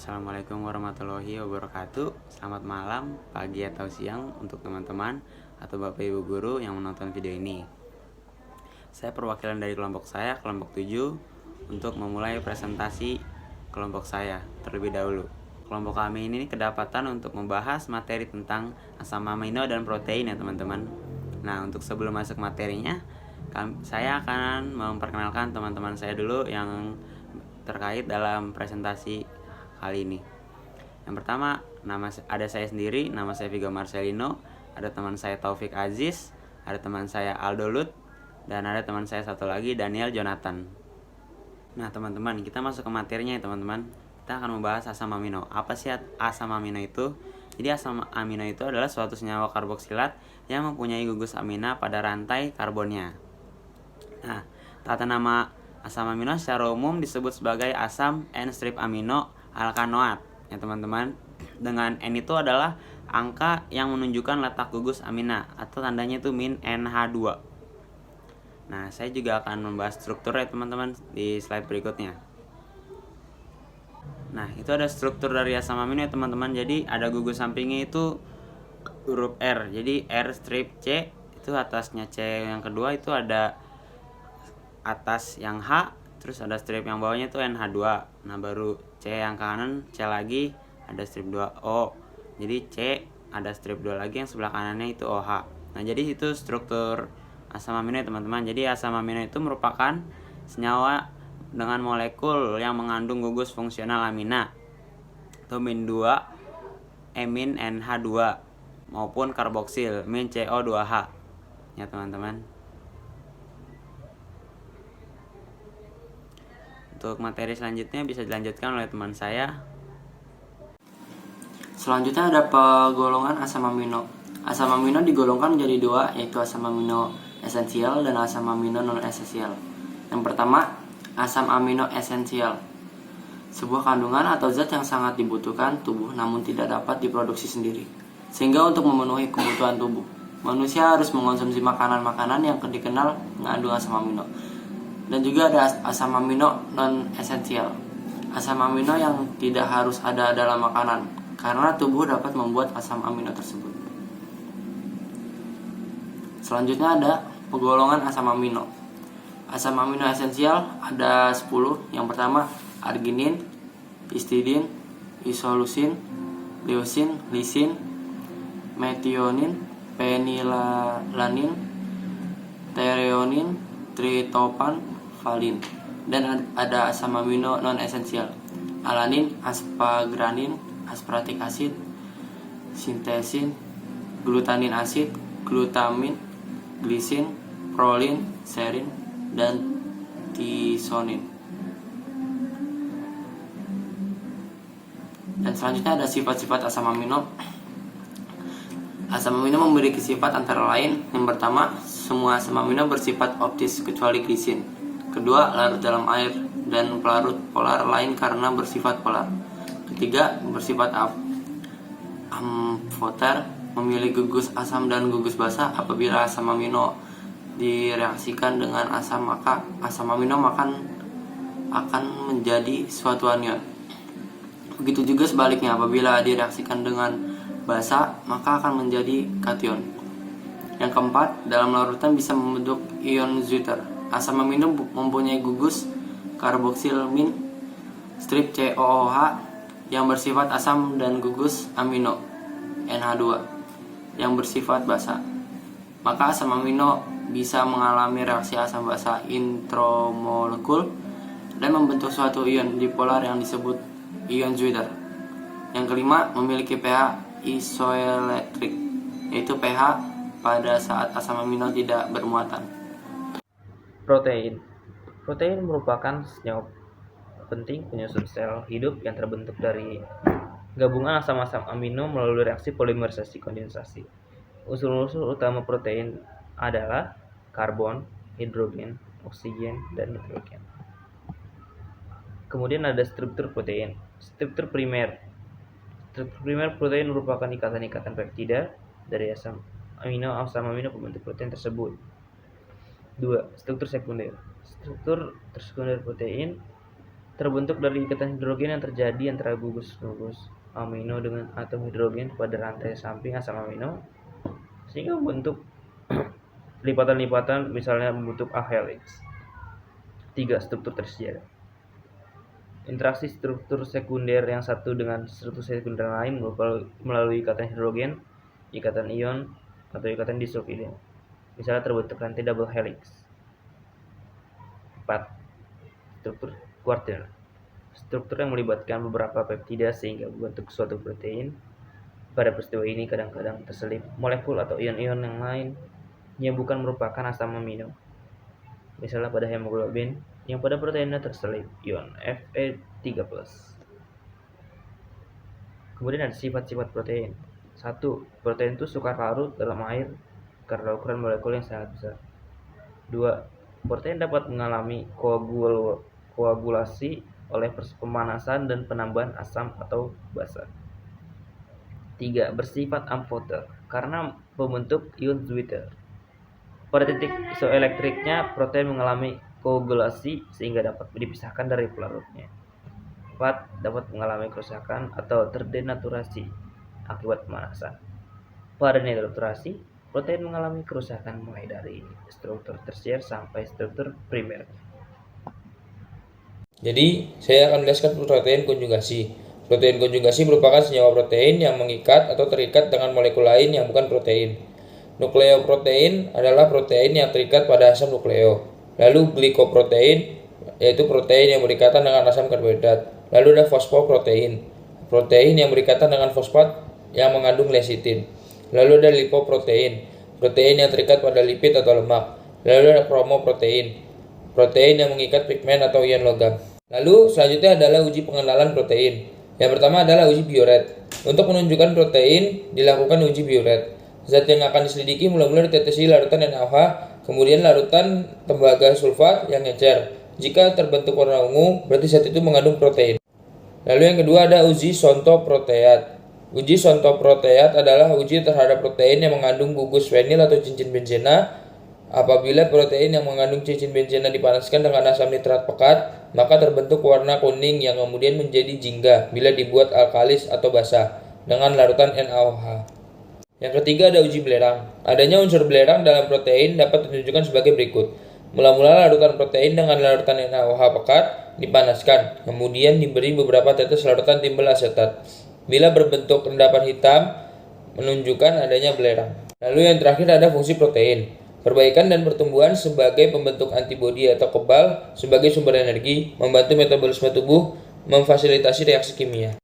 Assalamualaikum warahmatullahi wabarakatuh. Selamat malam, pagi atau siang untuk teman-teman atau Bapak Ibu guru yang menonton video ini. Saya perwakilan dari kelompok saya, kelompok 7, untuk memulai presentasi kelompok saya terlebih dahulu. Kelompok kami ini kedapatan untuk membahas materi tentang asam amino dan protein ya teman-teman. Nah, untuk sebelum masuk materinya, saya akan memperkenalkan teman-teman saya dulu yang terkait dalam presentasi kali ini. Yang pertama, ada saya sendiri, nama saya Vigo Marcelino, ada teman saya Taufik Aziz, ada teman saya Aldo Lut, dan ada teman saya satu lagi Daniel Jonathan. Nah teman-teman, kita masuk ke materinya ya teman-teman. Kita akan membahas asam amino. Apa sih asam amino itu? Jadi asam amino itu adalah suatu senyawa karboksilat yang mempunyai gugus amina pada rantai karbonnya. Nah, tata nama asam amino secara umum disebut sebagai asam N-strip amino alkanoat ya teman-teman. Dengan N itu adalah angka yang menunjukkan letak gugus amina atau tandanya itu min NH2. Nah, saya juga akan membahas struktur ya teman-teman di slide berikutnya. Nah, itu ada struktur dari asam amino ya teman-teman. Jadi ada gugus sampingnya itu huruf R. Jadi R strip C itu atasnya C yang kedua itu ada atas yang H, terus ada strip yang bawahnya itu NH2. Nah, baru C yang kanan C lagi ada strip 2O. Jadi C ada strip 2 lagi yang sebelah kanannya itu OH. Nah, jadi itu struktur asam amino ya teman-teman. Jadi asam amino itu merupakan senyawa dengan molekul yang mengandung gugus fungsional amina atau min 2 min NH2 maupun karboksil min CO2H ya teman-teman. Untuk materi selanjutnya bisa dilanjutkan oleh teman saya. Selanjutnya ada penggolongan asam amino. Asam amino digolongkan menjadi dua, yaitu asam amino esensial dan asam amino non esensial. Yang pertama, asam amino esensial, sebuah kandungan atau zat yang sangat dibutuhkan tubuh namun tidak dapat diproduksi sendiri. Sehingga untuk memenuhi kebutuhan tubuh, manusia harus mengonsumsi makanan-makanan yang dikenal mengandung asam amino. Dan juga ada asam amino non esensial, asam amino yang tidak harus ada dalam makanan karena tubuh dapat membuat asam amino tersebut. Selanjutnya ada penggolongan asam amino. Asam amino esensial ada 10. Yang pertama, arginin, histidin, isoleusin, leusin, lisin, metionin, penilalanin, threonin, tritopan, valin. Dan ada asam amino non esensial, alanin, asparagin, aspartic acid, sintesin, glutamin acid, glutamin, glisin, prolin, serin, dan tisonin. Dan selanjutnya ada sifat-sifat asam amino. Asam amino memiliki sifat antara lain: yang pertama, semua asam amino bersifat optis kecuali glisin. Kedua, larut dalam air dan pelarut polar lain karena bersifat polar. Ketiga, bersifat amfoter, memiliki gugus asam dan gugus basa. Apabila asam amino direaksikan dengan asam, maka asam amino akan menjadi suatu anion. Begitu juga sebaliknya, apabila direaksikan dengan basa, maka akan menjadi kation. Yang keempat, dalam larutan bisa membentuk ion Zwiter. Asam amino mempunyai gugus karboksil min strip COOH yang bersifat asam dan gugus amino NH2 yang bersifat basa. Maka asam amino bisa mengalami reaksi asam basa intromolekul dan membentuk suatu ion dipolar yang disebut ion Zwiter. Yang kelima, memiliki pH isoelektrik, yaitu pH pada saat asam amino tidak bermuatan. Protein. Protein merupakan senyawa penting penyusun sel hidup yang terbentuk dari gabungan asam-asam amino melalui reaksi polimerisasi kondensasi. Unsur-unsur utama protein adalah karbon, hidrogen, oksigen, dan nitrogen. Kemudian ada struktur protein. Struktur primer. Struktur primer protein merupakan ikatan-ikatan peptida dari asam amino pembentuk protein tersebut. 2. Struktur sekunder. Struktur sekunder protein terbentuk dari ikatan hidrogen yang terjadi antara gugus-gugus amino dengan atom hidrogen pada rantai samping asam amino sehingga membentuk lipatan-lipatan, misalnya membentuk A helix. 3. Struktur tersier. Interaksi struktur sekunder yang satu dengan struktur sekunder lain melalui ikatan hidrogen, ikatan ion, atau ikatan disulfide. Misalnya terbentuk rantai double helix. 4. Struktur kuartil. Struktur yang melibatkan beberapa peptida sehingga membentuk suatu protein. Pada peristiwa ini kadang-kadang terselip molekul atau ion-ion yang lain yang bukan merupakan asam amino. Misalnya pada hemoglobin yang pada proteinnya terselip ion Fe3+. Kemudian ada sifat-sifat protein. 1. Protein itu suka larut dalam air karena ukuran molekul yang sangat besar. 2. Protein dapat mengalami koagulasi oleh pemanasan dan penambahan asam atau basa. 3. Bersifat amphoter karena membentuk ion Zwitter. Pada titik isoelektriknya, protein mengalami koagulasi sehingga dapat dipisahkan dari pelarutnya. 4. Dapat mengalami kerusakan atau terdenaturasi akibat pemanasan. Pada denaturasi, protein mengalami kerusakan mulai dari struktur tersier sampai struktur primer. Jadi, saya akan menjelaskan protein konjugasi. Protein konjugasi merupakan senyawa protein yang mengikat atau terikat dengan molekul lain yang bukan protein. Nukleoprotein adalah protein yang terikat pada asam nukleo. Lalu glikoprotein yaitu protein yang berikatan dengan asam karbohidrat. Lalu ada fosfoprotein, protein yang berikatan dengan fosfat yang mengandung lecitin. Lalu ada lipoprotein, protein yang terikat pada lipid atau lemak. Lalu ada chromoprotein, protein yang mengikat pigmen atau ion logam. Lalu selanjutnya adalah uji pengenalan protein. Yang pertama adalah uji Biuret. Untuk menunjukkan protein dilakukan uji Biuret. Zat yang akan diselidiki mula-mula ditetesi larutan NaOH, kemudian larutan tembaga sulfat yang encer. Jika terbentuk warna ungu, berarti zat itu mengandung protein. Lalu yang kedua ada uji sontoproteat. Uji sontoproteat adalah uji terhadap protein yang mengandung gugus vinil atau cincin benzena. Apabila protein yang mengandung cincin benzena dipanaskan dengan asam nitrat pekat, maka terbentuk warna kuning yang kemudian menjadi jingga bila dibuat alkalis atau basah dengan larutan NaOH. Yang ketiga ada uji belerang. Adanya unsur belerang dalam protein dapat ditunjukkan sebagai berikut. Mula-mula larutan protein dengan larutan NaOH pekat dipanaskan, kemudian diberi beberapa tetes larutan timbal asetat. Bila berbentuk endapan hitam, menunjukkan adanya belerang. Lalu yang terakhir ada fungsi protein. Perbaikan dan pertumbuhan sebagai pembentuk antibodi atau kebal, sebagai sumber energi, membantu metabolisme tubuh, memfasilitasi reaksi kimia.